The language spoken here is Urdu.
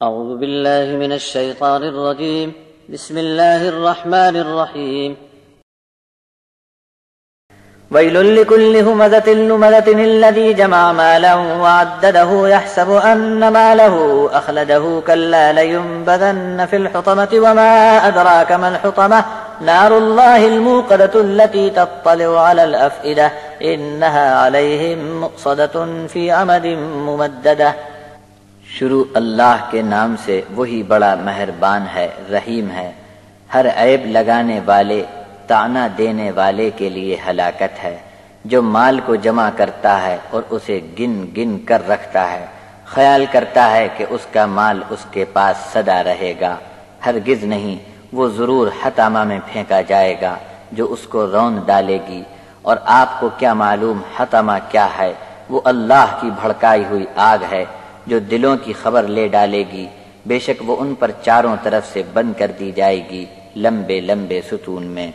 أعوذ بالله من الشيطان الرجيم. بسم الله الرحمن الرحيم. ويل لكل همزة لمزة الذي جمع مالا وعدده يحسب أن ماله أخلده كلا لينبذن في الحطمة وما أدراك ما الحطمة نار الله الموقدة التي تطلع على الأفئدة إنها عليهم مؤصدة في عمد ممددة. شروع اللہ کے نام سے، وہی بڑا مہربان ہے، رحیم ہے. ہر عیب لگانے والے، طعنہ دینے والے کے لیے ہلاکت ہے. جو مال کو جمع کرتا ہے اور اسے گن گن کر رکھتا ہے، خیال کرتا ہے کہ اس کا مال اس کے پاس سدا رہے گا. ہرگز نہیں، وہ ضرور حطامہ میں پھینکا جائے گا جو اس کو روند ڈالے گی. اور آپ کو کیا معلوم حطامہ کیا ہے؟ وہ اللہ کی بھڑکائی ہوئی آگ ہے جو دلوں کی خبر لے ڈالے گی. بے شک وہ ان پر چاروں طرف سے بند کر دی جائے گی لمبے لمبے ستون میں.